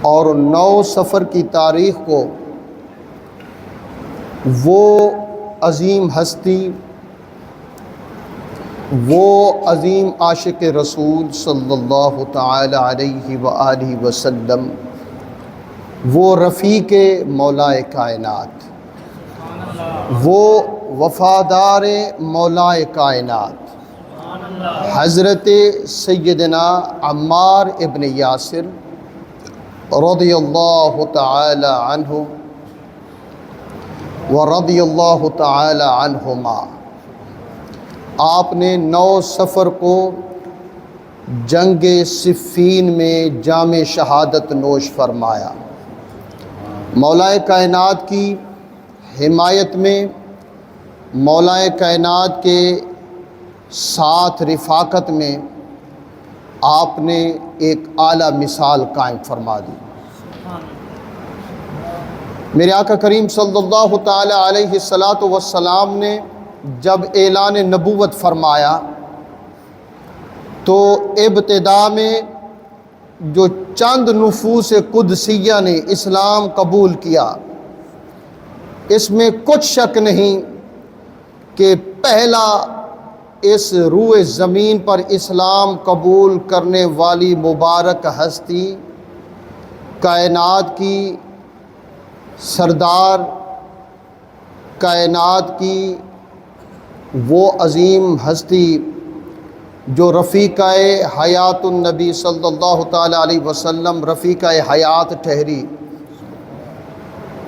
اور 9 صفر کی تاریخ کو وہ عظیم ہستی، وہ عظیم عاشق رسول صلی اللہ تعالی علیہ وآلہ وسلم، وہ رفیق مولائے کائنات، وہ وفادار مولائے کائنات، حضرت سیدنا عمار ابن یاسر رضی اللہ تعالی عنہ ورضی اللہ تعالی عنہما، آپ نے 9 صفر کو جنگ صفین میں جام شہادت نوش فرمایا۔ مولائے کائنات کی حمایت میں، مولائے کائنات کے ساتھ رفاقت میں آپ نے ایک اعلیٰ مثال قائم فرما دی۔ میرے آقا کریم صلی اللہ تعالی علیہ السلام نے جب اعلان نبوت فرمایا تو ابتدا میں جو چند نفوس قدسیہ نے اسلام قبول کیا، اس میں کچھ شک نہیں کہ پہلا اس روئے زمین پر اسلام قبول کرنے والی مبارک ہستی، کائنات کی سردار، کائنات کی وہ عظیم ہستی جو رفیقہ حیات النبی صلی اللہ تعالی علیہ وسلم رفیقہ حیات ٹھہری،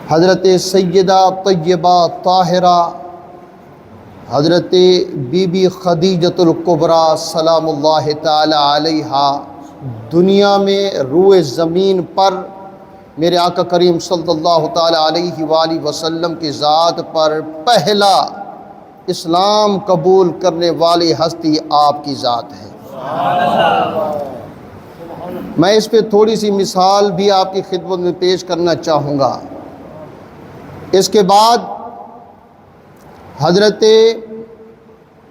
حضرت سیدہ طیبہ طاہرہ حضرت بی بی خدیجۃ الکبریٰ سلام اللہ تعالی علیہا، دنیا میں روئے زمین پر میرے آقا کریم صلی اللہ تعالی علیہ وآلہ وسلم کی ذات پر پہلا اسلام قبول کرنے والی ہستی آپ کی ذات ہے۔ میں اس پہ تھوڑی سی مثال بھی آپ کی خدمت میں پیش کرنا چاہوں گا۔ اس کے بعد حضرت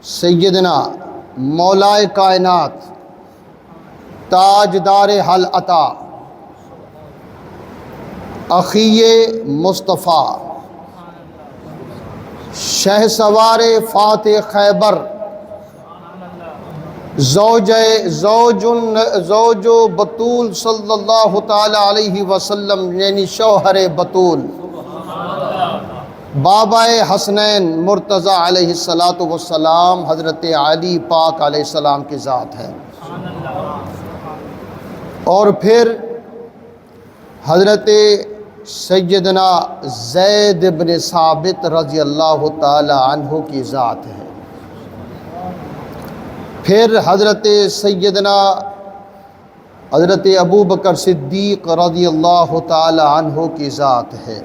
سیدنا مولائے کائنات تاجدار حل عطا اخی مصطفیٰ شہ سوار فاتح خیبر زوج بطول صلی اللہ تعالی علیہ وسلم، یعنی شوہر بطول، بابا حسنین مرتضیٰ علیہ السلام حضرت علی پاک علیہ السلام کی ذات ہے۔ اور پھر حضرت سیدنا زید بن ثابت رضی اللہ تعالی عنہ کی ذات ہے۔ پھر حضرت سیدنا حضرت ابو بکر صدیق رضی اللہ تعالی عنہ کی ذات ہے۔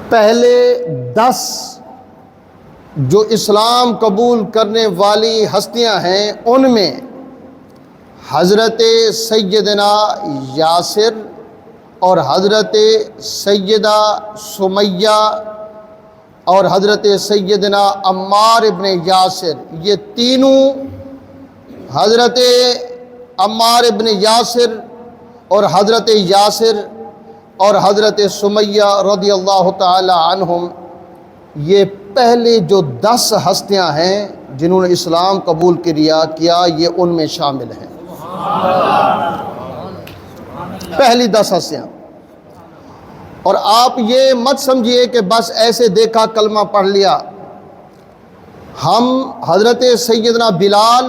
پہلے 10 جو اسلام قبول کرنے والی ہستیاں ہیں، ان میں حضرت سیدنا یاسر اور حضرت سیدہ سمیہ اور حضرت سیدنا عمار ابن یاسر، یہ تینوں حضرت عمار ابن یاسر اور حضرت یاسر اور حضرت سمیہ رضی اللہ تعالی عنہم، یہ پہلے جو 10 ہستیاں ہیں جنہوں نے اسلام قبول کیا، یہ ان میں شامل ہیں۔ پہلی 10 ہستیاں۔ اور آپ یہ مت سمجھیے کہ بس ایسے دیکھا کلمہ پڑھ لیا۔ ہم حضرت سیدنا بلال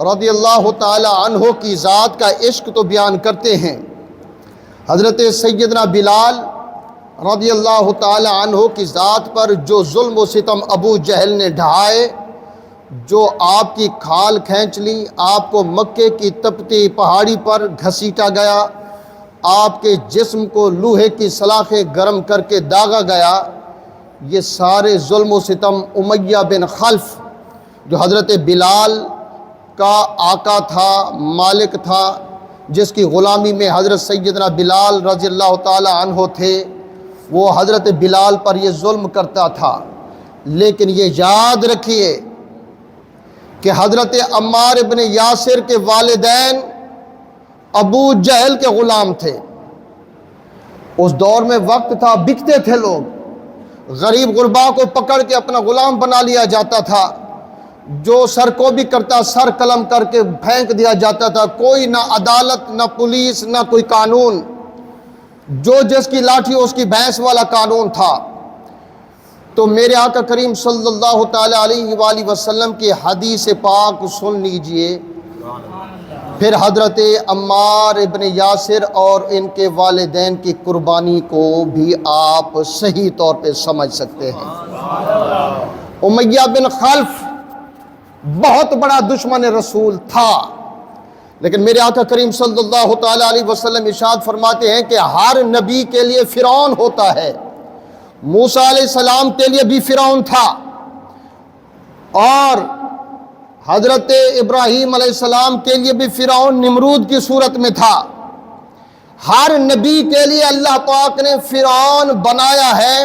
رضی اللہ تعالی عنہ کی ذات کا عشق تو بیان کرتے ہیں۔ حضرت سیدنا بلال رضی اللہ تعالی عنہ کی ذات پر جو ظلم و ستم ابو جہل نے ڈھائے، جو آپ کی کھال کھینچ لی، آپ کو مکے کی تپتی پہاڑی پر گھسیٹا گیا، آپ کے جسم کو لوہے کی سلاخیں گرم کر کے داغا گیا، یہ سارے ظلم و ستم امیہ بن خلف جو حضرت بلال کا آقا تھا، مالک تھا، جس کی غلامی میں حضرت سیدنا بلال رضی اللہ تعالی عنہ تھے، وہ حضرت بلال پر یہ ظلم کرتا تھا۔ لیکن یہ یاد رکھیے کہ حضرت عمار ابن یاسر کے والدین ابو جہل کے غلام تھے۔ اس دور میں وقت تھا، بکتے تھے لوگ، غریب غربا کو پکڑ کے اپنا غلام بنا لیا جاتا تھا، جو سر کو بھی کرتا سر قلم کر کے پھینک دیا جاتا تھا، کوئی نہ عدالت نہ پولیس نہ کوئی قانون، جو جس کی لاٹھی اس کی بھینس والا قانون تھا۔ تو میرے آقا کریم صلی اللہ تعالی علیہ وآلہ وسلم کی حدیث پاک سن لیجئے، پھر حضرت عمار ابن یاسر اور ان کے والدین کی قربانی کو بھی آپ صحیح طور پہ سمجھ سکتے ہیں۔ امیہ بن خلف بہت بڑا دشمن رسول تھا، لیکن میرے آقا کریم صلی اللہ تعالی علیہ وسلم ارشاد فرماتے ہیں کہ ہر نبی کے لیے فرعون ہوتا ہے۔ موسیٰ علیہ السلام کے لیے بھی فرعون تھا، اور حضرت ابراہیم علیہ السلام کے لیے بھی فرعون نمرود کی صورت میں تھا۔ ہر نبی کے لیے اللہ پاک نے فرعون بنایا ہے،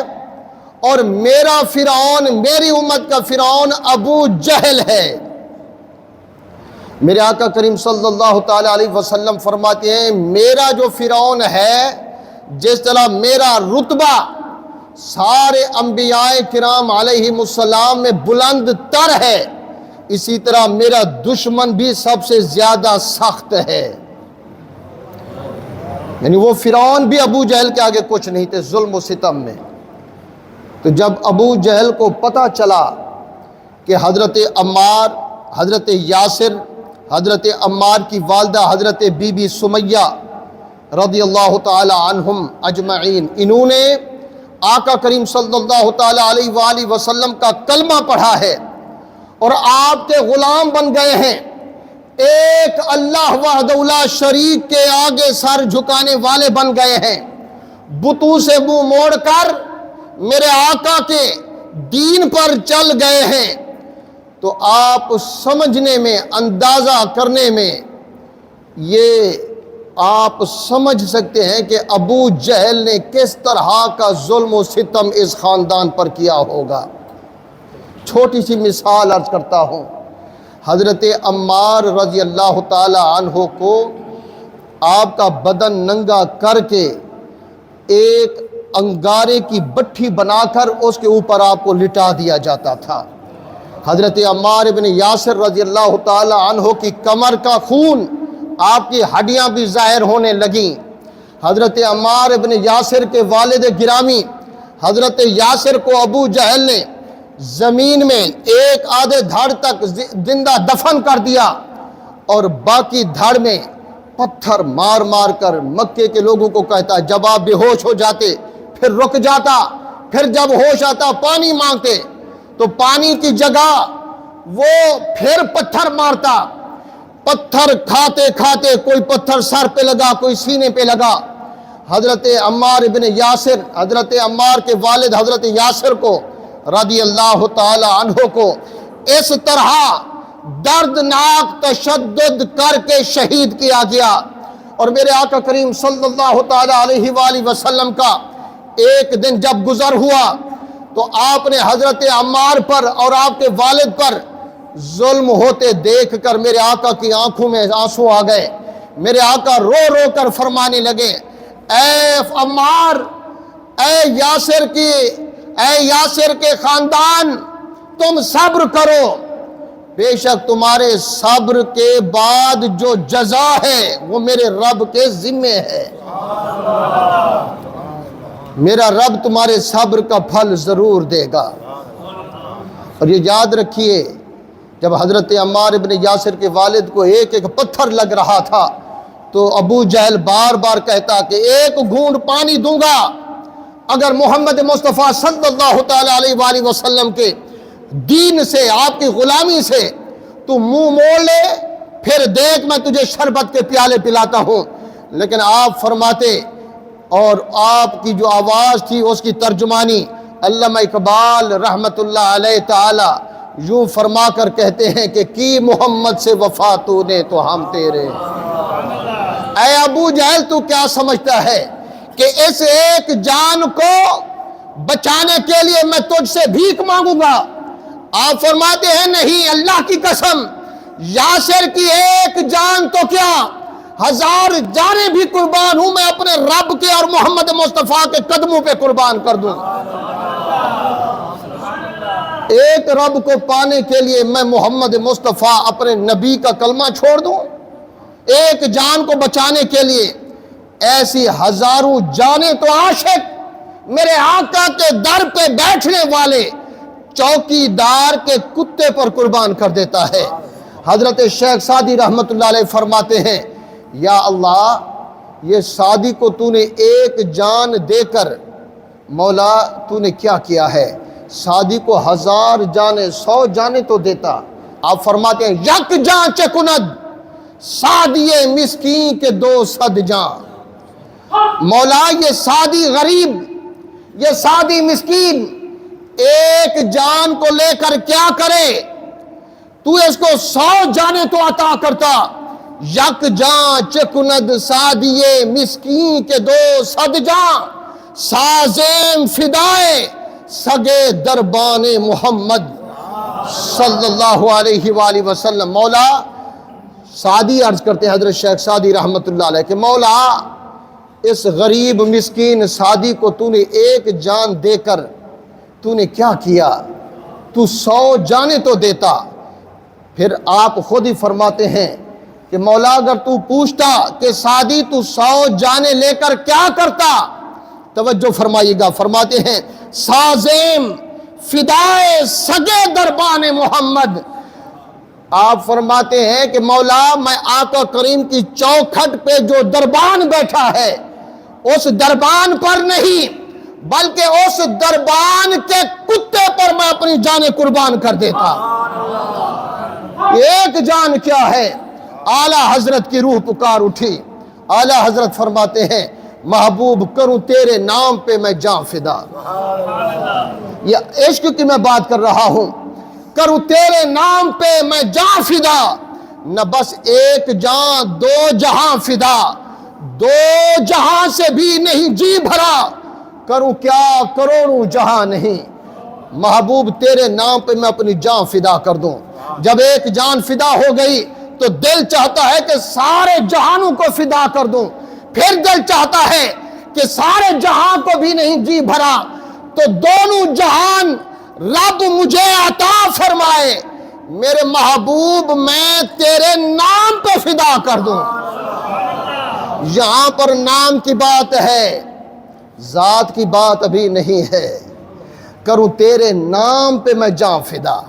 اور میرا فرعون، میری امت کا فرعون ابو جہل ہے۔ میرے آقا کریم صلی اللہ تعالی علیہ وسلم فرماتے ہیں میرا جو فرعون ہے، جس طرح میرا رتبہ سارے انبیاء کرام علیہم السلام میں بلند تر ہے، اسی طرح میرا دشمن بھی سب سے زیادہ سخت ہے۔ یعنی وہ فرعون بھی ابو جہل کے آگے کچھ نہیں تھے ظلم و ستم میں۔ تو جب ابو جہل کو پتہ چلا کہ حضرت عمار، حضرت یاسر، حضرت عمار کی والدہ حضرت بی بی سمیہ رضی اللہ تعالی عنہم اجمعین، انہوں نے آقا کریم صلی اللہ تعالی علیہ وآلہ وسلم کا کلمہ پڑھا ہے اور آپ کے غلام بن گئے ہیں، ایک اللہ وحدہ لا شریک کے آگے سر جھکانے والے بن گئے ہیں، بتوں سے منہ موڑ کر میرے آقا کے دین پر چل گئے ہیں۔ تو آپ سمجھنے میں، اندازہ کرنے میں یہ آپ سمجھ سکتے ہیں کہ ابو جہل نے کس طرح کا ظلم و ستم اس خاندان پر کیا ہوگا۔ چھوٹی سی مثال عرض کرتا ہوں، حضرت عمار رضی اللہ تعالی عنہ کو آپ کا بدن ننگا کر کے ایک انگارے کی بٹھی بنا کر اس کے اوپر آپ کو لٹا دیا جاتا تھا۔ حضرت عمار ابن یاسر رضی اللہ تعالی عنہ کی کمر کا خون، آپ کی ہڈیاں بھی ظاہر ہونے لگیں۔ حضرت عمار ابن یاسر کے والد گرامی حضرت یاسر کو ابو جہل نے زمین میں ایک آدھے دھڑ تک زندہ دفن کر دیا، اور باقی دھڑ میں پتھر مار مار کر مکے کے لوگوں کو کہتا جب آپ بے ہوش ہو جاتے پھر رک جاتا، پھر جب ہوش آتا پانی مانگتے تو پانی کی جگہ وہ پھر پتھر مارتا۔ پتھر کھاتے کھاتے کوئی پتھر سر پہ لگا، کوئی سینے پہ لگا۔ حضرت عمار ابن یاسر، حضرت عمار کے والد حضرت یاسر کو رضی اللہ تعالی عنہ کو اس طرح دردناک تشدد کر کے شہید کیا گیا۔ اور میرے آقا کریم صلی اللہ تعالی علیہ وآلہ وسلم کا ایک دن جب گزر ہوا تو آپ نے حضرت عمار پر اور آپ کے والد پر ظلم ہوتے دیکھ کر میرے آقا کی آنکھوں میں آنسو آ گئے۔ میرے آقا رو رو کر فرمانے لگے اے عمار، اے یاسر کے خاندان، تم صبر کرو، بے شک تمہارے صبر کے بعد جو جزا ہے وہ میرے رب کے ذمے ہے۔ میرا رب تمہارے صبر کا پھل ضرور دے گا۔ اور یہ یاد رکھیے، جب حضرت عمار ابن یاسر کے والد کو ایک ایک پتھر لگ رہا تھا تو ابو جہل بار بار کہتا کہ ایک گھونٹ پانی دوں گا اگر محمد مصطفیٰ صلی اللہ تعالی علیہ وآلہ وسلم کے دین سے، آپ کی غلامی سے تو منہ موڑ لے، پھر دیکھ میں تجھے شربت کے پیالے پلاتا ہوں۔ لیکن آپ فرماتے، اور آپ کی جو آواز تھی اس کی ترجمانی علامہ اقبال رحمت اللہ علیہ تعالی یوں فرما کر کہتے ہیں کہ کی محمد سے وفا تو نے تو ہم تیرے۔ اے ابو جہل، تو کیا سمجھتا ہے کہ اس ایک جان کو بچانے کے لیے میں تجھ سے بھیک مانگوں گا؟ آپ فرماتے ہیں نہیں، اللہ کی قسم، یاسر کی ایک جان تو کیا، 1000 جانیں بھی قربان ہوں، میں اپنے رب کے اور محمد مصطفیٰ کے قدموں پہ قربان کر دوں۔ ایک رب کو پانے کے لیے میں محمد مصطفیٰ اپنے نبی کا کلمہ چھوڑ دوں؟ ایک جان کو بچانے کے لیے ایسی ہزاروں جانیں تو عاشق میرے آقا کے در پہ بیٹھنے والے چوکی دار کے کتے پر قربان کر دیتا ہے۔ حضرت شیخ سعدی رحمت اللہ علیہ فرماتے ہیں، یا اللہ یہ سعدی کو تو نے ایک جان دے کر مولا تو نے کیا کیا ہے؟ سعدی کو 1000 جانیں 100 جانیں تو دیتا۔ آپ فرماتے ہیں یک جان چکند سعدی مسکین کے 200 جان۔ مولا یہ سعدی غریب، یہ سعدی مسکین ایک جان کو لے کر کیا کرے؟ تو اس کو 100 جانیں تو عطا کرتا۔ یک جان چکند سعدی مسکین کے 200 جان، سازیم فدائے سگے دربان محمد صلی اللہ علیہ وآلہ وسلم۔ مولا سعدی عرض کرتے ہیں حضرت شیخ سعدی رحمت اللہ علیہ کہ مولا اس غریب مسکین سعدی کو تو نے ایک جان دے کر تو نے کیا کیا؟ تو 100 جانیں تو دیتا۔ پھر آپ خود ہی فرماتے ہیں کہ مولا اگر تو پوچھتا کہ سعدی تو 100 جانیں لے کر کیا کرتا؟ توجہ فرمائیے گا، فرماتے ہیں سازیم فدائے سگے دربان محمد۔ آپ فرماتے ہیں کہ مولا میں آقا کریم کی چوکھٹ پہ جو دربان بیٹھا ہے اس دربان پر نہیں بلکہ اس دربان کے کتے پر میں اپنی جانیں قربان کر دیتا۔ ایک جان کیا ہے؟ اعلیٰ حضرت کی روح پکار اٹھی۔ اعلیٰ حضرت فرماتے ہیں محبوب کروں تیرے نام پہ میں جان فدا۔ یہ عشق کی میں بات کر رہا ہوں۔ کروں تیرے نام پہ میں جان فدا، نہ بس ایک جان 2 جہاں فدا، 2 جہاں سے بھی نہیں جی بھرا، کروں کیا کروڑوں جہاں نہیں، محبوب تیرے نام پہ میں اپنی جان فدا کر دوں۔ جب ایک جان فدا ہو گئی تو دل چاہتا ہے کہ سارے جہانوں کو فدا کر دوں، پھر دل چاہتا ہے کہ سارے جہاں کو بھی نہیں جی بھرا تو دونوں جہان رب مجھے عطا فرمائے، میرے محبوب میں تیرے نام پہ فدا کر دوں۔ یہاں پر نام کی بات ہے، ذات کی بات ابھی نہیں ہے۔ کروں تیرے نام پہ میں جان فدا،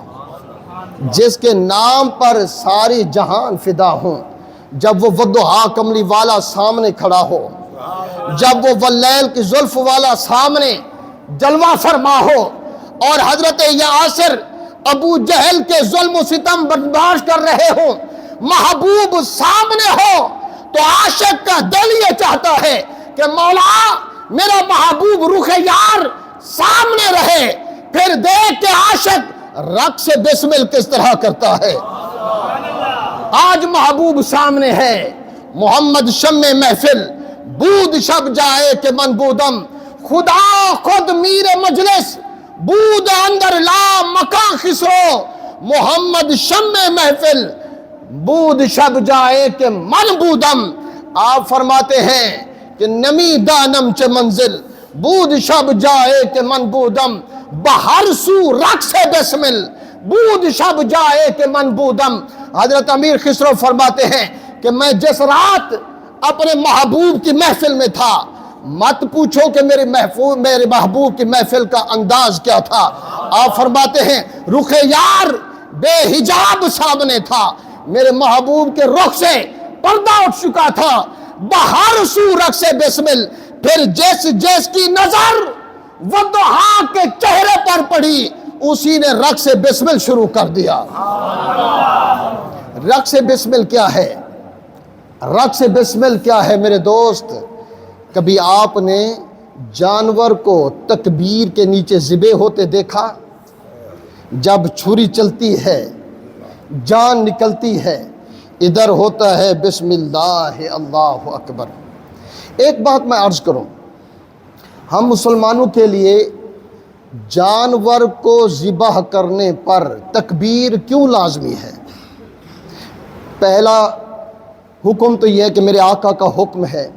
جس کے نام پر ساری جہان فدا ہوں۔ جب وہ وضحا کملی والا سامنے کھڑا ہو، جب وہ واللیل کی زلف والا سامنے جلوہ فرما ہو، اور حضرت یاسر ابو جہل کے ظلم و ستم برداشت کر رہے ہوں، محبوب سامنے ہو تو عاشق کا دل یہ چاہتا ہے کہ مولا میرا محبوب رخ یار سامنے رہے، پھر دیکھ کے عاشق رقص بسمل کس طرح کرتا ہے۔ آج محبوب سامنے ہے، محمد شمع محفل بود شب جائے کہ من بودم، خدا خود میر مجلس بود اندر لا مکان خسرو، محمد شمع محفل بود شب جائے کہ من بودم۔ آپ فرماتے ہیں کہ نمی دانم چ منزل بود شب جائے کہ من بودم، بہر سو رقص بسمل بود شب جائے کہ من بودم۔ حضرت امیر خسرو فرماتے ہیں کہ میں جس رات اپنے محبوب کی محفل میں تھا، مت پوچھو کہ میرے محبوب کی محفل کا انداز کیا تھا۔ آپ فرماتے ہیں رخ یار بے حجاب سامنے تھا، میرے محبوب کے رخ سے پردہ اٹھ چکا تھا، بہر سو رقص بسمل، پھر جس کی نظر وضحا کے چہرے پر پڑی اسی نے رقص بسمل شروع کر دیا۔ رقص بسمل کیا ہے؟ رقص بسمل کیا ہے میرے دوست؟ کبھی آپ نے جانور کو تکبیر کے نیچے ذبح ہوتے دیکھا؟ جب چھری چلتی ہے، جان نکلتی ہے، ادھر ہوتا ہے بسم اللہ اللہ اکبر۔ ایک بات میں عرض کروں، ہم مسلمانوں کے لیے جانور کو ذبح کرنے پر تکبیر کیوں لازمی ہے؟ پہلا حکم تو یہ ہے کہ میرے آقا کا حکم ہے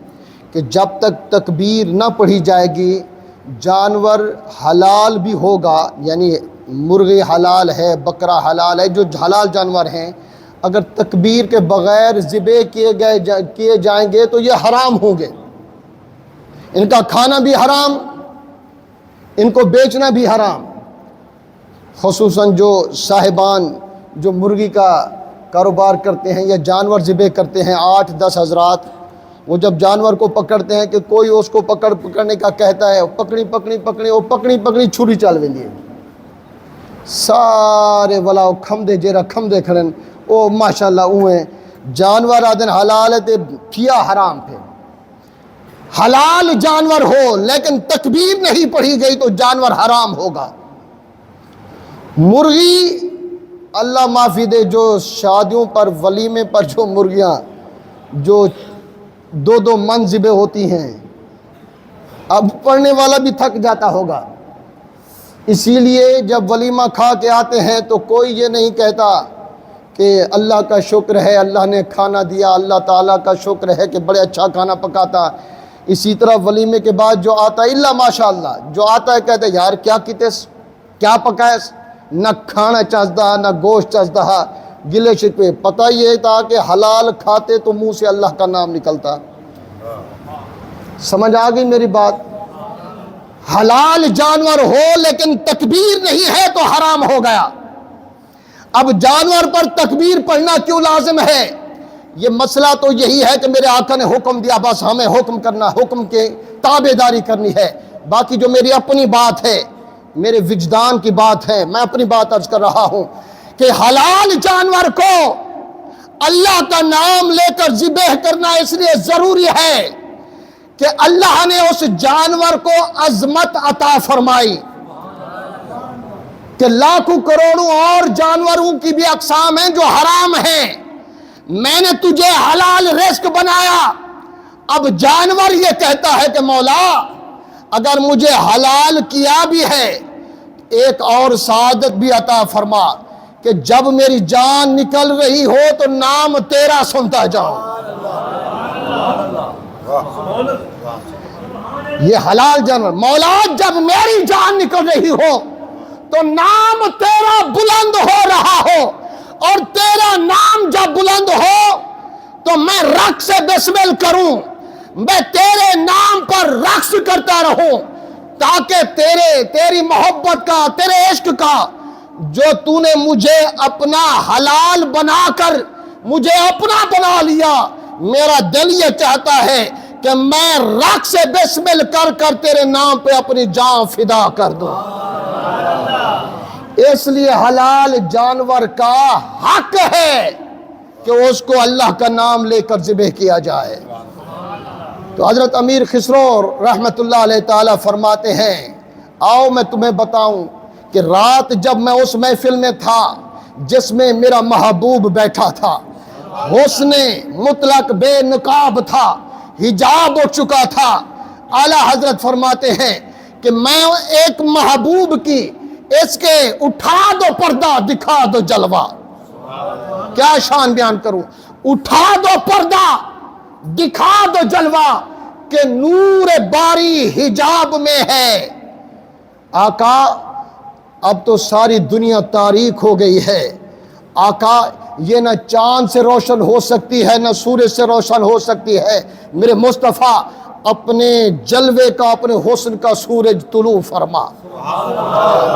کہ جب تک تکبیر نہ پڑھی جائے گی جانور حلال بھی ہوگا، یعنی مرغی حلال ہے، بکرا حلال ہے، جو حلال جانور ہیں اگر تکبیر کے بغیر ذبح کیے جائیں گے تو یہ حرام ہوں گے، ان کا کھانا بھی حرام، ان کو بیچنا بھی حرام۔ خصوصاً جو صاحبان جو مرغی کا کاروبار کرتے ہیں یا جانور ذبح کرتے ہیں، 8-10 حضرات، وہ جب جانور کو پکڑتے ہیں کہ کوئی اس کو پکڑنے کا کہتا ہے، پکڑی چھری چل ویندی ہے، سارے ولا کھمدے جیرا کھمدے کھڑن، او ماشاءاللہ اوہیں جانور آدن حلال ہے تے کیا حرام پہ۔ حلال جانور ہو لیکن تکبیر نہیں پڑھی گئی تو جانور حرام ہوگا۔ مرغی اللہ معافی دے، جو شادیوں پر ولیمے پر جو مرغیاں جو 2 من ذبح ہوتی ہیں، اب پڑھنے والا بھی تھک جاتا ہوگا، اسی لیے جب ولیمہ کھا کے آتے ہیں تو کوئی یہ نہیں کہتا کہ اللہ کا شکر ہے اللہ نے کھانا دیا، اللہ تعالیٰ کا شکر ہے کہ بڑے اچھا کھانا پکاتا۔ اسی طرح ولیمے کے بعد جو آتا ہے اللہ ماشاءاللہ جو آتا ہے کہتے ہیں یار کیا کیتےس، کیا پکائیس، نہ کھانا چاہتا نہ گوشت چاہتا، گلے شکوے۔ پتہ یہ تھا کہ حلال کھاتے تو منہ سے اللہ کا نام نکلتا۔ سمجھ آ گئی میری بات؟ حلال جانور ہو لیکن تکبیر نہیں ہے تو حرام ہو گیا۔ اب جانور پر تکبیر پڑھنا کیوں لازم ہے؟ یہ مسئلہ تو یہی ہے کہ میرے آقا نے حکم دیا، بس ہمیں حکم کرنا، حکم کے تابع داری کرنی ہے۔ باقی جو میری اپنی بات ہے، میرے وجدان کی بات ہے، میں اپنی بات عرض کر رہا ہوں کہ حلال جانور کو اللہ کا نام لے کر ذبح کرنا اس لیے ضروری ہے کہ اللہ نے اس جانور کو عظمت عطا فرمائی کہ لاکھوں کروڑوں اور جانوروں کی بھی اقسام ہیں جو حرام ہیں، میں نے تجھے حلال رزق بنایا۔ اب جانور یہ کہتا ہے کہ مولا اگر مجھے حلال کیا بھی ہے ایک اور سعادت بھی عطا فرما کہ جب میری جان نکل رہی ہو تو نام تیرا سنتا جاؤں۔ یہ حلال جانور، مولا جب میری جان نکل رہی ہو تو نام تیرا بلند ہو رہا ہو، اور تیرا نام جب بلند ہو تو میں رقص بسمل کروں، میں تیرے نام پر رقص کرتا رہوں تاکہ تیری محبت کا، تیرے عشق کا جو تو نے مجھے اپنا حلال بنا کر مجھے اپنا بنا لیا، میرا دل یہ چاہتا ہے کہ میں رقص بسمل کر کر تیرے نام پہ اپنی جان فدا کر دوں۔ اس لیے حلال جانور کا حق ہے کہ اس کو اللہ کا نام لے کر ذبح کیا جائے۔ تو حضرت امیر خسرو رحمت اللہ علیہ تعالی فرماتے ہیں، آؤ میں تمہیں بتاؤں کہ رات جب میں اس محفل میں تھا جس میں میرا محبوب بیٹھا تھا، حسن مطلق بے نقاب تھا، حجاب اٹھ چکا تھا، اعلیٰ حضرت فرماتے ہیں کہ میں ایک محبوب کی اس کے اٹھا دو پردہ دکھا دو جلوہ، کیا شان بیان کروں، اٹھا دو پردہ دکھا دو جلوہ کہ نور باری حجاب میں ہے۔ آقا اب تو ساری دنیا تاریک ہو گئی ہے، آقا یہ نہ چاند سے روشن ہو سکتی ہے نہ سورج سے روشن ہو سکتی ہے، میرے مصطفیٰ اپنے جلوے کا، اپنے حسن کا سورج طلوع فرما،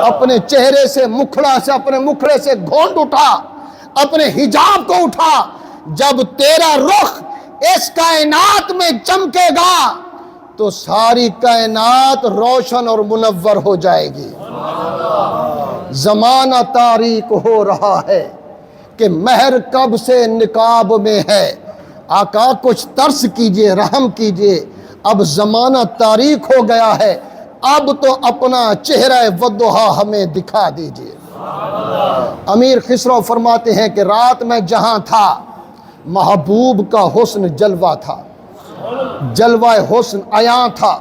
اپنے چہرے سے مکھڑا سے، اپنے مکھڑے سے گھونٹ اٹھا، اپنے حجاب کو اٹھا، جب تیرا رخ اس کائنات میں چمکے گا تو ساری کائنات روشن اور منور ہو جائے گی۔ زمانہ تاریک ہو رہا ہے کہ مہر کب سے نقاب میں ہے، آقا کچھ ترس کیجئے، رحم کیجئے، اب زمانہ تاریک ہو گیا ہے، اب تو اپنا چہرہ والضحیٰ ہمیں دکھا دیجئے۔ امیر خسرو فرماتے ہیں کہ رات میں جہاں تھا محبوب کا حسن جلوہ تھا، جلوہ حسن عیاں تھا،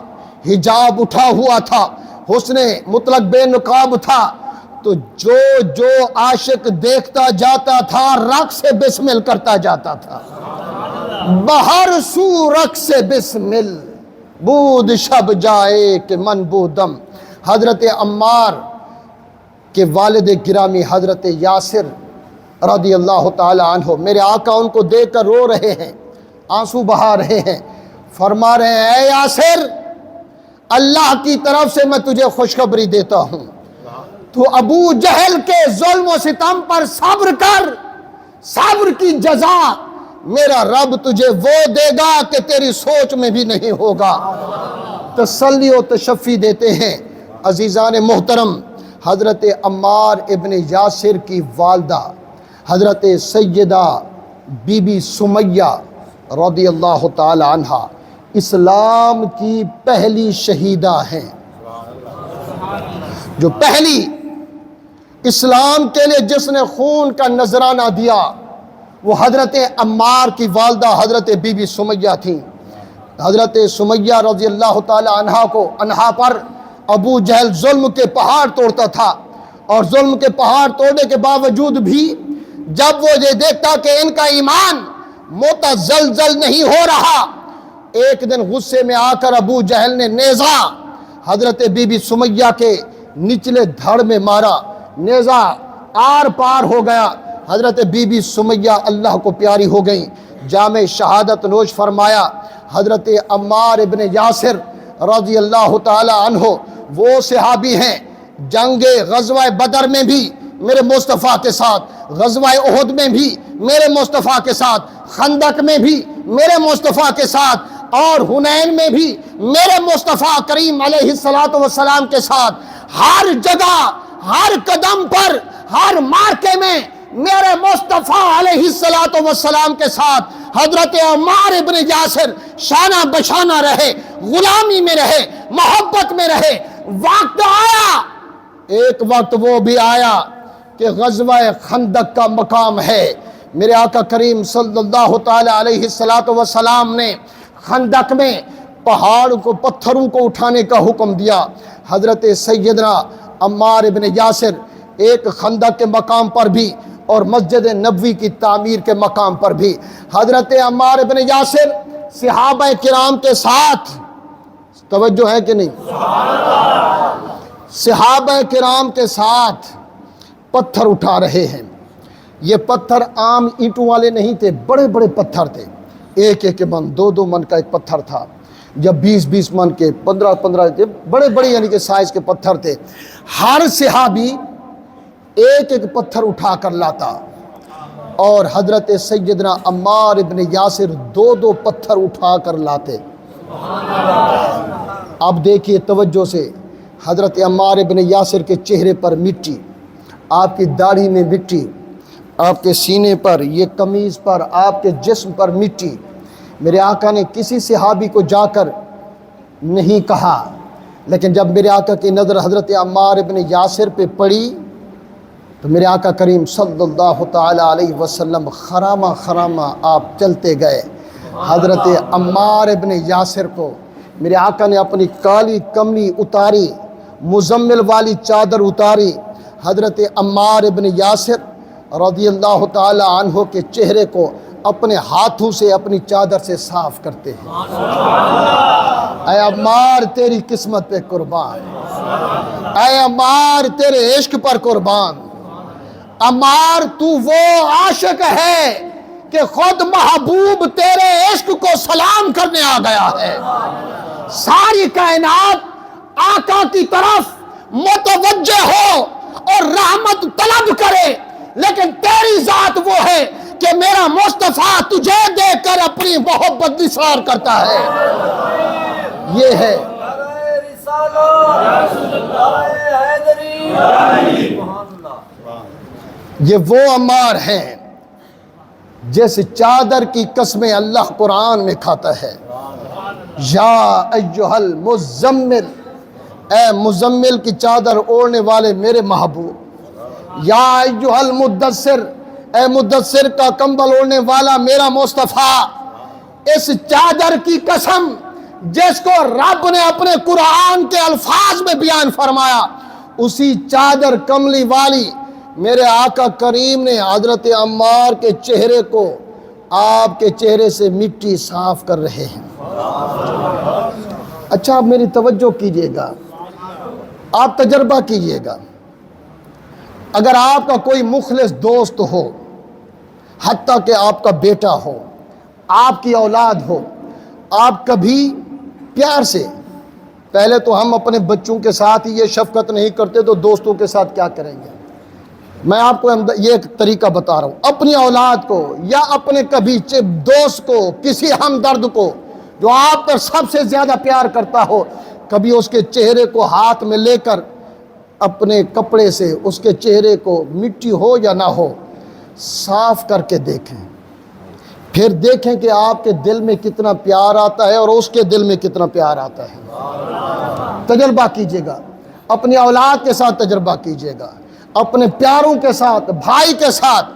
حجاب اٹھا ہوا تھا، حسن مطلق بے نقاب تھا، تو جو عاشق دیکھتا جاتا تھا رقص سے بسمل کرتا جاتا تھا۔ بہر سو رقص بسمل بود شب جائے کہ من بودم۔ حضرت عمار کے والد گرامی حضرت یاسر رضی اللہ تعالی عنہ، میرے آقا ان کو دیکھ کر رو رہے ہیں، آنسو بہا رہے ہیں، فرما رہے ہیں اے یاسر، اللہ کی طرف سے میں تجھے خوشخبری دیتا ہوں، تو ابو جہل کے ظلم و ستم پر صبر کر، صبر کی جزا میرا رب تجھے وہ دے گا کہ تیری سوچ میں بھی نہیں ہوگا۔ تسلی و تشفی دیتے ہیں عزیزان محترم۔ حضرت عمار ابن یاسر کی والدہ حضرت سیدہ بی بی سمیہ رضی اللہ تعالی عنہ اسلام کی پہلی شہیدہ ہیں، جو پہلی اسلام کے لیے جس نے خون کا نذرانہ دیا وہ حضرت عمار کی والدہ حضرت بی بی سمیہ تھیں۔ حضرت سمیہ رضی اللہ تعالی عنہا پر ابو جہل ظلم کے پہاڑ توڑتا تھا، اور ظلم کے پہاڑ توڑنے کے باوجود بھی جب وہ یہ دیکھتا کہ ان کا ایمان متزلزل نہیں ہو رہا، ایک دن غصے میں آ کر ابو جہل نے نیزہ حضرت بی بی سمیہ کے نچلے دھڑ میں مارا، نیزہ آر پار ہو گیا، حضرت بی بی سمیہ اللہ کو پیاری ہو گئیں، جام شہادت نوش فرمایا۔ حضرت عمار ابن یاسر رضی اللہ تعالی عنہ وہ صحابی ہیں جنگ غزوہ بدر میں بھی میرے مصطفیٰ کے ساتھ، غزوہ احد میں بھی میرے مصطفیٰ کے ساتھ، خندق میں بھی میرے مصطفیٰ کے ساتھ، اور حنین میں بھی میرے مصطفیٰ کریم علیہ السلام کے ساتھ، ہر جگہ ہر قدم پر ہر مارکے میں میرے مصطفیٰ علیہ السلام کے ساتھ حضرت عمار ابن یاسر شانہ بشانہ رہے، غلامی میں رہے، محبت میں رہے۔ وقت آیا، ایک وقت وہ بھی آیا کہ غزوہ خندق کا مقام ہے، میرے آقا کریم صلی اللہ تعالی علیہ السلام نے خندق میں پتھروں کو اٹھانے کا حکم دیا۔ حضرت سیدنا عمار ابن یاسر ایک خندق کے مقام پر بھی اور مسجد نبوی کی تعمیر کے مقام پر بھی حضرت عمار ابن یاسر صحابہ کرام کے ساتھ، توجہ ہے کہ نہیں، صحابہ کرام کے ساتھ پتھر اٹھا رہے ہیں۔ یہ پتھر عام اینٹوں والے نہیں تھے، بڑے بڑے پتھر تھے، ایک ایک من، دو من کا ایک پتھر تھا، یا 20 من کے، 15 بڑے بڑے یعنی کہ سائز کے پتھر تھے۔ ہر صحابی ایک ایک پتھر اٹھا کر لاتا، اور حضرت سیدنا عمار ابن یاسر 2 پتھر اٹھا کر لاتے۔ اب دیکھیے توجہ سے، حضرت عمار ابن یاسر کے چہرے پر مٹی، آپ کی داڑھی میں مٹی، آپ کے سینے پر، یہ قمیض پر، آپ کے جسم پر مٹی۔ میرے آقا نے کسی صحابی کو جا کر نہیں کہا، لیکن جب میرے آقا کی نظر حضرت عمار ابن یاسر پہ پڑی تو میرے آقا کریم صلی اللہ تعالی علیہ وسلم خرامہ آپ چلتے گئے۔ حضرت عمار ابن یاسر کو میرے آقا نے اپنی کالی کملی اتاری، مزمل والی چادر اتاری، حضرت عمار ابن یاسر رضی اللہ تعالی عنہ کے چہرے کو اپنے ہاتھوں سے اپنی چادر سے صاف کرتے ہیں۔ اے عمار تیری قسمت پہ قربان، اے عمار تیرے عشق پر قربان، عمار تو وہ عاشق ہے کہ خود محبوب تیرے عشق کو سلام کرنے آ گیا ہے۔ ساری کائنات آقا کی طرف متوجہ ہو اور رحمت طلب کرے، لیکن تیری ذات وہ ہے کہ میرا مصطفیٰ تجھے دیکھ کر اپنی محبت نثار کرتا ہے۔ یہ ہے یہ وہ عمار ہیں جس چادر کی قسمیں اللہ قرآن میں کھاتا ہے۔ یا ایھا المزمل، اے مزمل کی چادر اوڑھنے والے میرے محبوب، یا ایھا المدثر، اے مدثر کا کمبل اوڑھنے والا میرا مصطفیٰ، اس چادر کی قسم جس کو رب نے اپنے قرآن کے الفاظ میں بیان فرمایا، اسی چادر کملی والی میرے آقا کریم نے حضرت عمار کے چہرے کو آپ کے چہرے سے مٹی صاف کر رہے ہیں۔ اچھا، آپ میری توجہ کیجئے گا، آپ تجربہ کیجئے گا۔ اگر آپ کا کوئی مخلص دوست ہو، حتیٰ کہ آپ کا بیٹا ہو، آپ کی اولاد ہو، آپ کبھی پیار سے، پہلے تو ہم اپنے بچوں کے ساتھ ہی یہ شفقت نہیں کرتے تو دوستوں کے ساتھ کیا کریں گے؟ میں آپ کو یہ ایک طریقہ بتا رہا ہوں، اپنی اولاد کو یا اپنے کبھی دوست کو، کسی ہمدرد کو جو آپ پر سب سے زیادہ پیار کرتا ہو، کبھی اس کے چہرے کو ہاتھ میں لے کر اپنے کپڑے سے اس کے چہرے کو، مٹی ہو یا نہ ہو، صاف کر کے دیکھیں، پھر دیکھیں کہ آپ کے دل میں کتنا پیار آتا ہے اور اس کے دل میں کتنا پیار آتا ہے۔ تجربہ کیجئے گا، اپنی اولاد کے ساتھ تجربہ کیجئے گا، اپنے پیاروں کے ساتھ، بھائی کے ساتھ،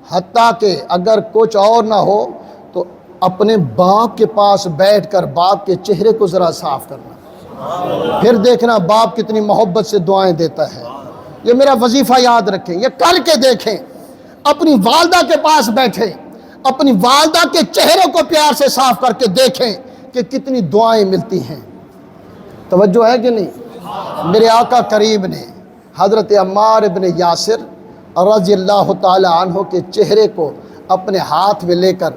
حتیٰ کہ اگر کچھ اور نہ ہو تو اپنے باپ کے پاس بیٹھ کر باپ کے چہرے کو ذرا صاف کرنا، پھر دیکھنا باپ کتنی محبت سے دعائیں دیتا ہے۔ یہ میرا وظیفہ یاد رکھیں، یہ کر کے دیکھیں، اپنی والدہ کے پاس بیٹھیں، اپنی والدہ کے چہرے کو پیار سے صاف کر کے دیکھیں کہ کتنی دعائیں ملتی ہیں۔ توجہ ہے کہ نہیں؟ میرے آقا کریم نے حضرت عمار ابن یاسر رضی اللہ تعالی عنہ کے چہرے کو اپنے ہاتھ میں لے کر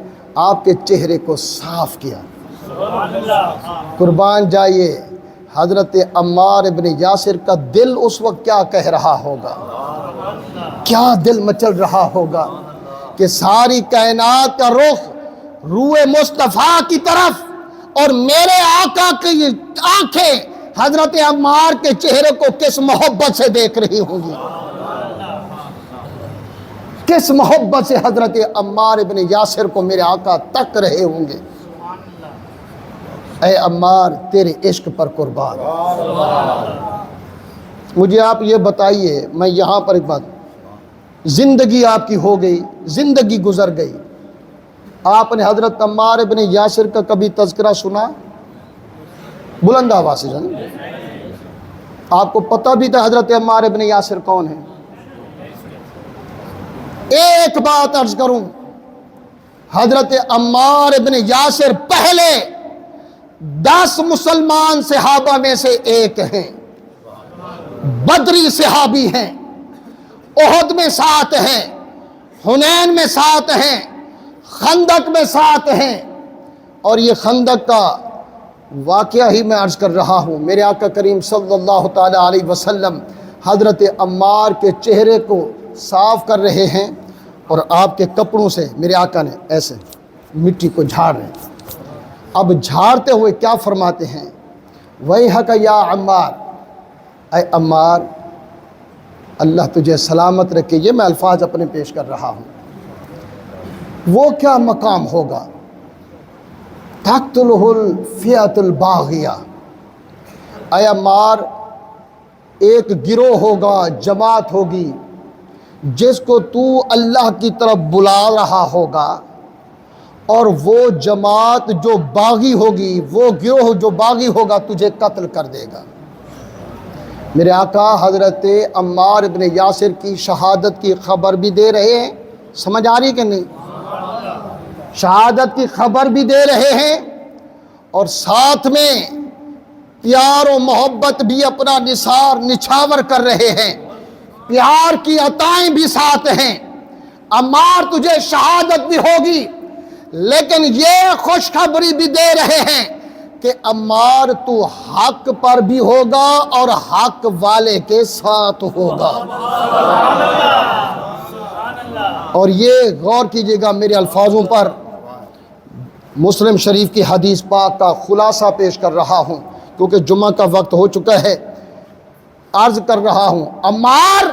آپ کے چہرے کو صاف کیا۔ قربان جائیے، حضرت عمار ابن یاسر کا دل اس وقت کیا کہہ رہا ہوگا، کیا دل مچل رہا ہوگا کہ ساری کائنات کا رخ روئے مصطفیٰ کی طرف اور میرے آقا کی آنکھیں حضرت عمار کے چہرے کو کس محبت سے دیکھ رہی ہوں گی، کس محبت سے حضرت عمار ابن یاسر کو میرے آقا تک رہے ہوں گے۔ اے عمار، تیرے عشق پر قربان۔ مجھے آپ یہ بتائیے، میں یہاں پر ایک بات، زندگی آپ کی ہو گئی، زندگی گزر گئی، آپ نے حضرت عمار ابن یاسر کا کبھی تذکرہ سنا؟ بلند آواز سے جان، آپ کو پتہ بھی تھا حضرت عمار ابن یاسر کون ہیں؟ ایک بات عرض کروں، حضرت عمار ابن یاسر پہلے 10 مسلمان صحابہ میں سے ایک ہیں، بدری صحابی ہیں، احد میں ساتھ ہیں، حنین میں ساتھ ہیں، خندق میں ساتھ ہیں، اور یہ خندق کا واقعہ ہی میں عرض کر رہا ہوں۔ میرے آقا کریم صلی اللہ تعالی علیہ وسلم حضرت عمار کے چہرے کو صاف کر رہے ہیں اور آپ کے کپڑوں سے میرے آقا نے ایسے مٹی کو جھاڑ رہے ہیں۔ اب جھاڑتے ہوئے کیا فرماتے ہیں؟ وَيْحَكَ يَا عَمَّارِ، اے عمار اللہ تجھے سلامت رکھے۔ یہ میں الفاظ اپنے پیش کر رہا ہوں۔ وہ کیا مقام ہوگا، تَقْتُلُهُ الْفِئَةُ الْبَاغِيَةُ، اے عمار ایک گروہ ہوگا، جماعت ہوگی جس کو تو اللہ کی طرف بلا رہا ہوگا، اور وہ جماعت جو باغی ہوگی، وہ گروہ جو باغی ہوگا تجھے قتل کر دے گا۔ میرے آقا حضرت عمار ابن یاسر کی شہادت کی خبر بھی دے رہے ہیں، سمجھ آ رہی کہ نہیں؟ شہادت کی خبر بھی دے رہے ہیں اور ساتھ میں پیار و محبت بھی اپنا نثار نچھاور کر رہے ہیں، پیار کی عطائیں بھی ساتھ ہیں۔ عمار تجھے شہادت بھی ہوگی، لیکن یہ خوشخبری بھی دے رہے ہیں کہ عمار تو حق پر بھی ہوگا اور حق والے کے ساتھ ہوگا۔ اور یہ غور کیجئے گا میرے الفاظوں پر، مسلم شریف کی حدیث پاک کا خلاصہ پیش کر رہا ہوں کیونکہ جمعہ کا وقت ہو چکا ہے۔ عرض کر رہا ہوں، عمار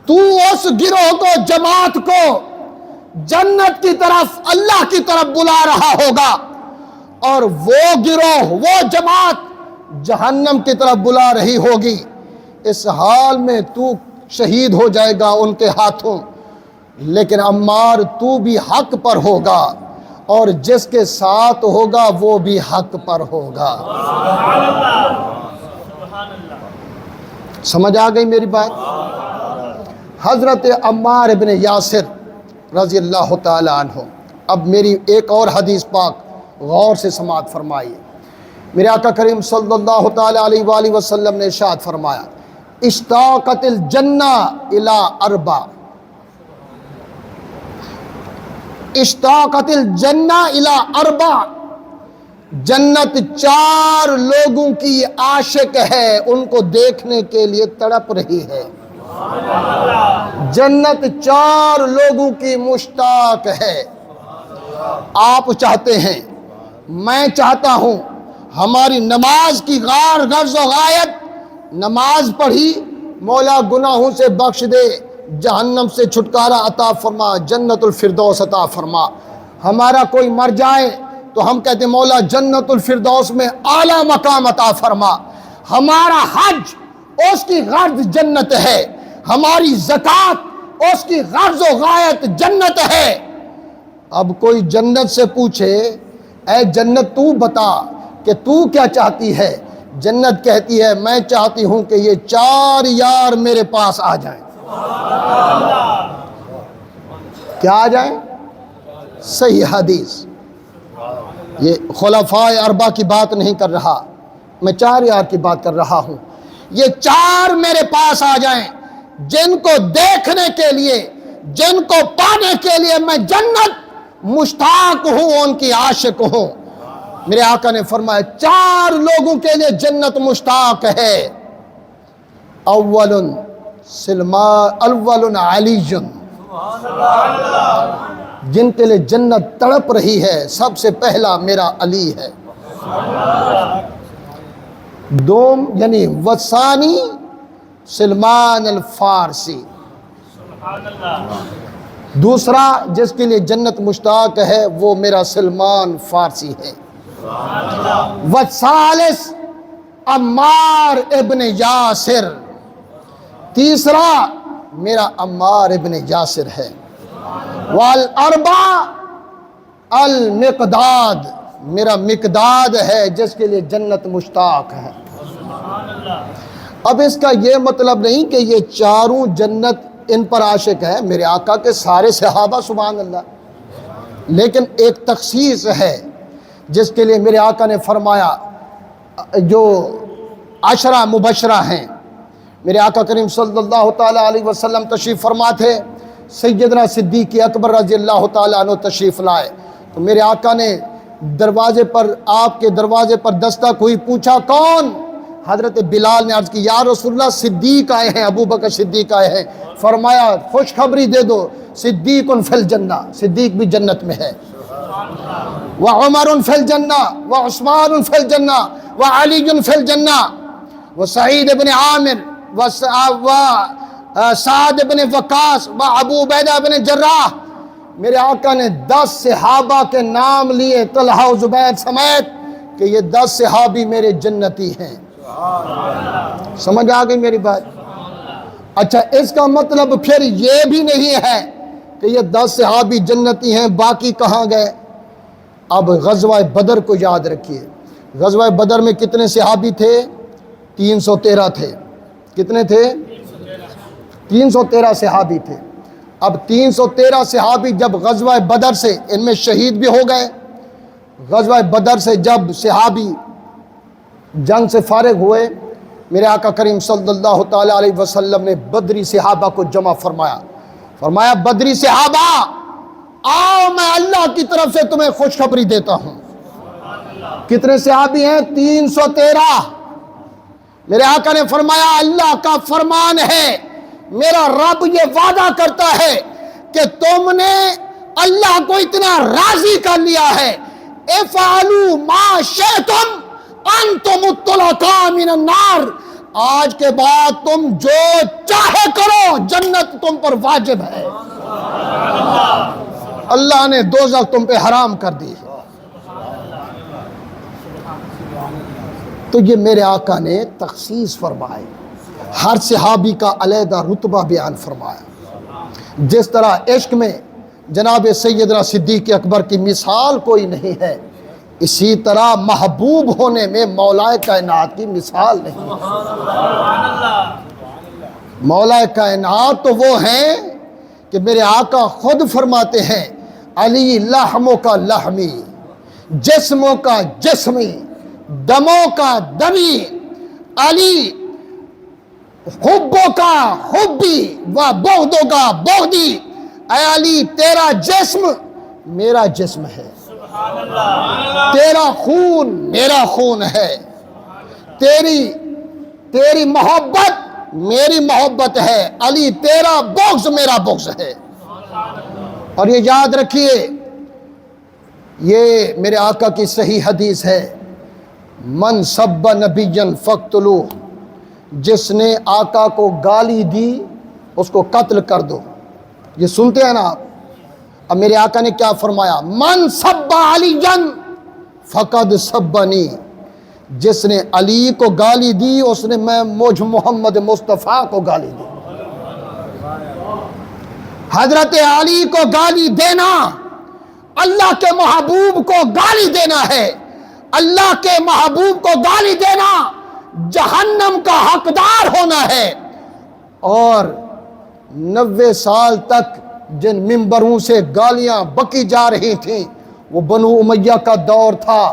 تو اس گروہ کو، جماعت کو جنت کی طرف، اللہ کی طرف بلا رہا ہوگا، اور وہ گروہ، وہ جماعت جہنم کی طرف بلا رہی ہوگی۔ اس حال میں تو شہید ہو جائے گا ان کے ہاتھوں، لیکن عمار تو بھی حق پر ہوگا اور جس کے ساتھ ہوگا وہ بھی حق پر ہوگا۔ سمجھ آ گئی میری بات؟ حضرت عمار ابن یاسر رضی اللہ تعالی عنہ اب میری ایک اور حدیث پاک غور سے سماعت فرمائیے. میرے آقا کریم صلی اللہ تعالی علیہ وآلہ وسلم نے ارشاد فرمایا اشتاقت الجنہ الی اربع، اشتاقت الجنہ الی اربع، جنت 4 لوگوں کی عاشق ہے، ان کو دیکھنے کے لیے تڑپ رہی ہے. جنت 4 لوگوں کی مشتاق ہے. آپ چاہتے ہیں، میں چاہتا ہوں، ہماری نماز کی غرض و غایت، نماز پڑھی مولا گناہوں سے بخش دے، جہنم سے چھٹکارا عطا فرما، جنت الفردوس عطا فرما. ہمارا کوئی مر جائے تو ہم کہتے ہیں مولا جنت الفردوس میں اعلیٰ مقام عطا فرما. ہمارا حج اس کی غرض جنت ہے، ہماری زکوٰۃ اس کی غرض و غایت جنت ہے. اب کوئی جنت سے پوچھے اے جنت تو بتا کہ تو کیا چاہتی ہے؟ جنت کہتی ہے میں چاہتی ہوں کہ یہ 4 یار میرے پاس آ جائیں. کیا آ جائیں؟ صحیح حدیث. یہ خلفائے اربعہ کی بات نہیں کر رہا، میں 4 یار کی بات کر رہا ہوں. یہ 4 میرے پاس آ جائیں جن کو دیکھنے کے لیے، جن کو پانے کے لیے میں جنت مشتاق ہوں، ان کی عاشق ہوں. میرے آقا نے فرمایا 4 لوگوں کے لیے جنت مشتاق ہے. اول علی، جن کے لیے جنت تڑپ رہی ہے، سب سے پہلا میرا علی ہے. دوم یعنی وثانی سلمان الفارسی، دوسرا جس کے لیے جنت مشتاق ہے وہ میرا سلمان فارسی ہے. والثالث عمار ابن یاسر، تیسرا میرا عمار ابن یاسر ہے. والاربع المقداد، میرا مقداد ہے جس کے لیے جنت مشتاق ہے. اب اس کا یہ مطلب نہیں کہ یہ 4 جنت ان پر عاشق ہے، میرے آقا کے سارے صحابہ سبحان اللہ، لیکن ایک تخصیص ہے جس کے لیے میرے آقا نے فرمایا جو 10 مبشرہ ہیں. میرے آقا کریم صلی اللہ تعالیٰ علیہ وسلم تشریف فرما تھے، سیدنا صدیق اکبر رضی اللہ تعالیٰ عنہ تشریف لائے تو میرے آقا نے دروازے پر، آپ کے دروازے پر دستک ہوئی، پوچھا کون؟ حضرت بلال نے عرض کی یا رسول اللہ صدیق آئے ہیں، ابو بکر صدیق آئے ہیں. فرمایا خوشخبری دے دو صدیق فی الجنہ، صدیق بھی جنت میں ہے. وعمر فی الجنہ وعثمان فی الجنہ وعلی فی الجنہ وسعید بن عامر وسعد بن وقاص وابو عبیدہ بن جراح. میرے آقا نے 10 صحابہ کے نام لیے طلحہ و زبیر سمیت کہ یہ 10 صحابی میرے جنتی ہیں. سمجھ آ گئی میری بات؟ اچھا اس کا مطلب پھر یہ بھی نہیں ہے کہ یہ 10 صحابی جنتی ہیں، باقی کہاں گئے؟ اب غزوہ بدر کو یاد رکھیے. غزوہ بدر میں کتنے صحابی تھے؟ 313 تھے. کتنے تھے؟ 313 صحابی تھے. اب 313 صحابی جب غزوہ بدر سے، ان میں شہید بھی ہو گئے، غزوہ بدر سے جب صحابی جنگ سے فارغ ہوئے، میرے آقا کریم صلی اللہ تعالیٰ علیہ وسلم نے بدری صحابہ کو جمع فرمایا. فرمایا بدری صحابہ آؤ میں اللہ کی طرف سے تمہیں خوشخبری دیتا ہوں. کتنے صحابی ہیں؟ 313. میرے آقا نے فرمایا اللہ کا فرمان ہے، میرا رب یہ وعدہ کرتا ہے کہ تم نے اللہ کو اتنا راضی کر لیا ہے. افعلوا ما شئتم انتم الطلقاء من النار، آج کے بعد تم جو چاہے کرو، جنت تم پر واجب ہے. اللہ نے دوزخ تم پہ حرام کر دی. تو یہ میرے آقا نے تخصیص فرمائی، ہر صحابی کا علیحدہ رتبہ بیان فرمایا. جس طرح عشق میں جناب سیدنا صدیق اکبر کی مثال کوئی نہیں ہے، اسی طرح محبوب ہونے میں مولا کائنات کی مثال نہیں. مولا کائنات تو وہ ہیں کہ میرے آقا خود فرماتے ہیں علی لحموں کا لحمی، جسموں کا جسمی، دموں کا دمی، علی حبوں کا حبی و بغدوں کا بغدی۔ اے علی تیرا جسم میرا جسم ہے، تیرا خون میرا خون ہے، تیری محبت میری محبت ہے، علی تیرا بغض میرا بغض ہے۔ اور یہ یاد رکھیے، یہ میرے آقا کی صحیح حدیث ہے، من سب نبیا فاقتلوہ، جس نے آقا کو گالی دی اس کو قتل کر دو۔ یہ سنتے ہیں نا آپ؟ اب میرے آقا نے کیا فرمایا؟ من سب علیا فقد سبنی، جس نے علی کو گالی دی اس نے مجھ محمد مصطفیٰ کو گالی دی۔ حضرت علی کو گالی دینا اللہ کے محبوب کو گالی دینا ہے، اللہ کے محبوب کو گالی دینا جہنم کا حقدار ہونا ہے۔ اور 90 سال تک جن ممبروں سے گالیاں بکی جا رہی تھیں وہ بنو امیہ کا دور تھا،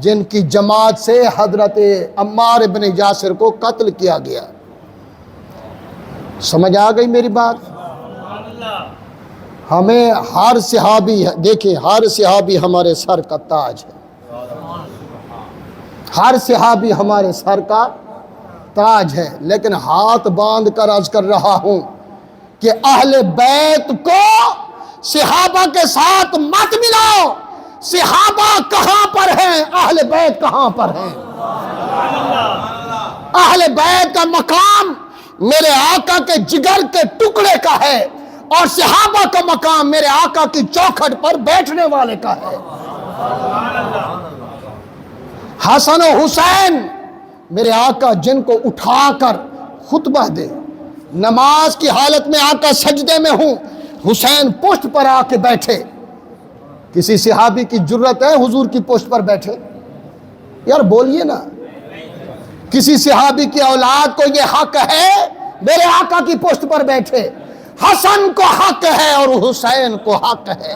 جن کی جماعت سے حضرت عمار بن یاسر کو قتل کیا گیا۔ سمجھ آ گئی میری بات؟ ہمیں ہر صحابی، دیکھیں ہر صحابی ہمارے سر کا تاج ہے، ہر صحابی ہمارے سر کا تاج ہے، لیکن ہاتھ باندھ کر عرض کر رہا ہوں کہ اہل بیت کو صحابہ کے ساتھ مت ملاؤ۔ صحابہ کہاں پر ہیں؟ اہل بیت کہاں پر ہیں؟ اہل بیت کا مقام میرے آقا کے جگر کے ٹکڑے کا ہے، اور صحابہ کا مقام میرے آقا کی چوکھٹ پر بیٹھنے والے کا ہے۔ حسن و حسین میرے آقا جن کو اٹھا کر خطبہ دے، نماز کی حالت میں آقا سجدے میں ہوں، حسین پشت پر آ کے بیٹھے۔ کسی صحابی کی جرت ہے حضور کی پشت پر بیٹھے؟ یار بولیے نا، کسی صحابی کی اولاد کو یہ حق ہے میرے آقا کی پشت پر بیٹھے؟ حسن کو حق ہے اور حسین کو حق ہے۔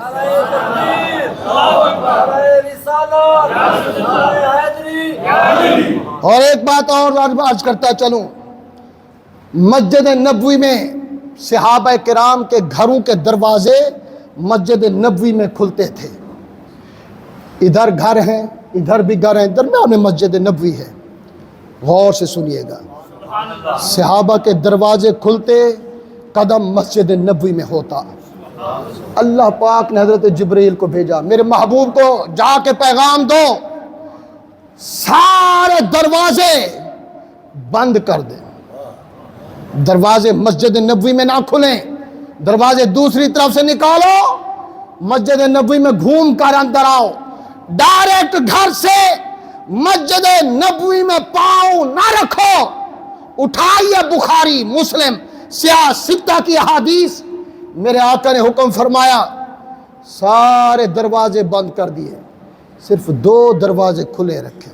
اور ایک بات اور عرض کرتا چلوں، مسجد نبوی میں صحابہ کرام کے گھروں کے دروازے مسجد نبوی میں کھلتے تھے۔ ادھر گھر ہیں، ادھر بھی گھر ہیں، درمیان میں مسجد نبوی ہے۔ غور سے سنیے گا، صحابہ کے دروازے کھلتے، قدم مسجد نبوی میں ہوتا۔ اللہ پاک نے حضرت جبریل کو بھیجا، میرے محبوب کو جا کے پیغام دو سارے دروازے بند کر دیں، دروازے مسجد نبوی میں نہ کھلیں، دروازے دوسری طرف سے نکالو، مسجد نبوی میں گھوم کر اندر آؤ، ڈائریکٹ گھر سے مسجد نبوی میں پاؤں نہ رکھو۔ اٹھائیے بخاری مسلم سیاہ ستہ کی احادیث، میرے آقا نے حکم فرمایا سارے دروازے بند کر دیے، صرف 2 دروازے کھلے رکھے۔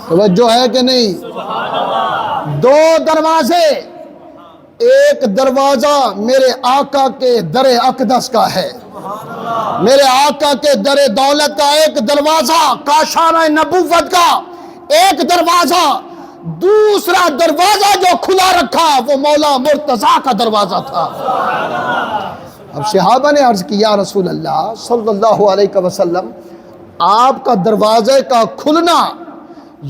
توجہ ہے کہ نہیں؟ 2 دروازے، ایک دروازہ میرے آقا کے در اقدس کا ہے، میرے آقا کے در دولت کا ایک دروازہ، کاشانہ نبوت کا ایک دروازہ، دوسرا دروازہ جو کھلا رکھا وہ مولا مرتضیٰ کا دروازہ تھا۔ اب صحابہ نے عرض کی یا رسول اللہ صلی اللہ علیہ وسلم، آپ کا دروازے کا کھلنا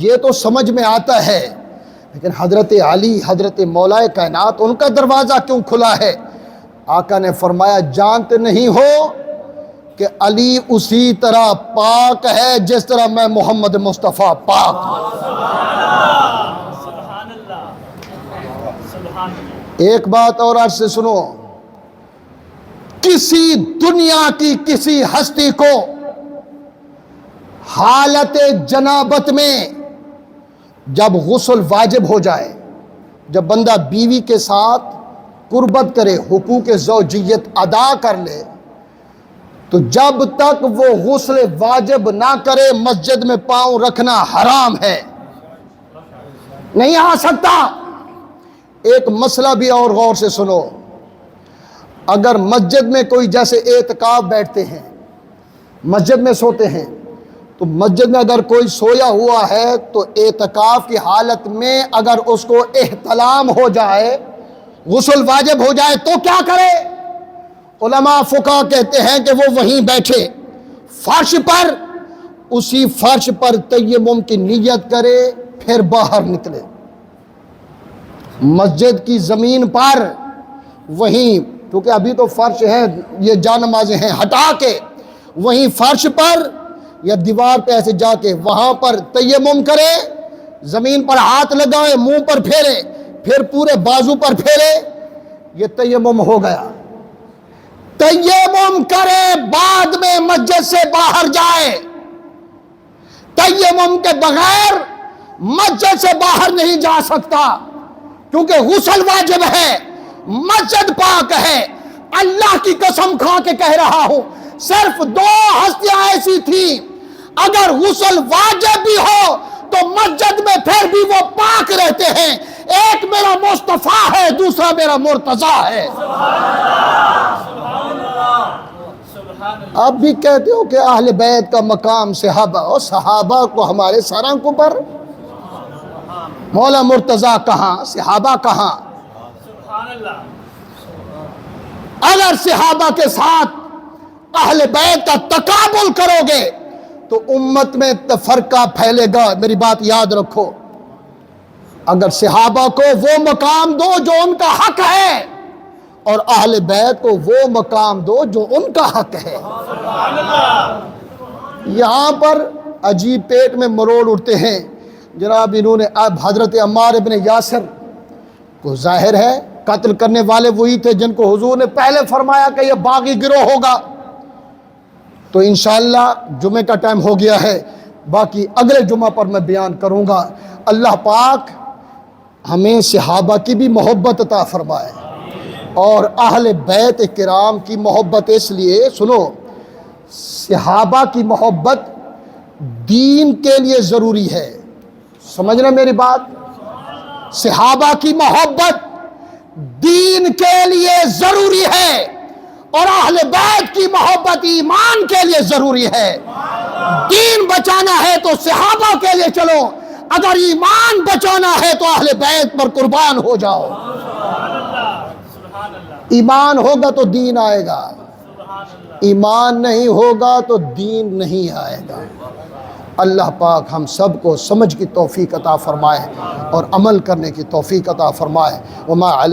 یہ تو سمجھ میں آتا ہے، لیکن حضرت علی حضرت مولا کائنات ان کا دروازہ کیوں کھلا ہے؟ آقا نے فرمایا جانتے نہیں ہو کہ علی اسی طرح پاک ہے جس طرح میں محمد مصطفیٰ پاک ہوں۔ ایک بات اور عرض سے سنو، کسی دنیا کی کسی ہستی کو حالت جنابت میں جب غسل واجب ہو جائے، جب بندہ بیوی کے ساتھ قربت کرے، حقوق زوجیت ادا کر لے، تو جب تک وہ غسل واجب نہ کرے مسجد میں پاؤں رکھنا حرام ہے، نہیں آ سکتا۔ ایک مسئلہ بھی اور غور سے سنو، اگر مسجد میں کوئی جیسے اعتکاف بیٹھتے ہیں، مسجد میں سوتے ہیں، تو مسجد میں اگر کوئی سویا ہوا ہے تو اعتکاف کی حالت میں اگر اس کو احتلام ہو جائے، غسل واجب ہو جائے تو کیا کرے؟ علماء فقہ کہتے ہیں کہ وہ وہیں بیٹھے فرش پر، اسی فرش پر تیمم کی نیت کرے، پھر باہر نکلے۔ مسجد کی زمین پر وہیں، کیونکہ ابھی تو فرش ہے، یہ جانمازیں ہیں، ہٹا کے وہیں فرش پر یا دیوار پہ ایسے جا کے وہاں پر تیمم کرے، زمین پر ہاتھ لگائے، منہ پر پھیرے، پھر پورے بازو پر پھیرے، یہ تیمم ہو گیا۔ تیمم کرے، بعد میں مسجد سے باہر جائے۔ تیمم کے بغیر مسجد سے باہر نہیں جا سکتا، کیونکہ غسل واجب ہے، مسجد پاک ہے۔ اللہ کی قسم کھا کے کہہ رہا ہوں، صرف 2 ہستیاں ایسی تھیں، اگر غسل واجب بھی ہو تو مسجد میں پھر بھی وہ پاک رہتے ہیں۔ ایک میرا مصطفیٰ ہے، دوسرا میرا مرتضیٰ ہے۔ آپ بھی کہتے ہو کہ اہل بیت کا مقام صحابہ، اور صحابہ کو ہمارے سر آنکھوں پر، مولا مرتضیٰ کہاں، صحابہ کہاں؟ اگر صحابہ کے ساتھ اہل بیت کا تقابل کرو گے تو امت میں تفرقہ پھیلے گا۔ میری بات یاد رکھو، اگر صحابہ کو وہ مقام دو جو ان کا حق ہے، اور اہل بیت کو وہ مقام دو جو ان کا حق ہے۔ یہاں پر عجیب پیٹ میں مروڑ اٹھتے ہیں جناب، انہوں نے اب حضرت عمار ابن یاسر کو، ظاہر ہے قتل کرنے والے وہی تھے جن کو حضور نے پہلے فرمایا کہ یہ باغی گروہ ہوگا۔ تو انشاءاللہ جمعہ کا ٹائم ہو گیا ہے، باقی اگلے جمعہ پر میں بیان کروں گا۔ اللہ پاک ہمیں صحابہ کی بھی محبت عطا فرمائے، اور اہل بیت کرام کی محبت اس لیے، سنو، صحابہ کی محبت دین کے لیے ضروری ہے، سمجھنا میری بات، صحابہ کی محبت دین کے لیے ضروری ہے، اور اہل بیت کی محبت ایمان کے لیے ضروری ہے۔ دین بچانا ہے تو صحابہ کے لیے چلو، اگر ایمان بچانا ہے تو اہل بیت پر قربان ہو جاؤ۔ ایمان ہوگا تو دین آئے گا، ایمان نہیں ہوگا تو دین نہیں آئے گا۔ اللہ پاک ہم سب کو سمجھ کی توفیق عطا فرمائے اور عمل کرنے کی توفیق عطا فرمائے۔ وما علیہ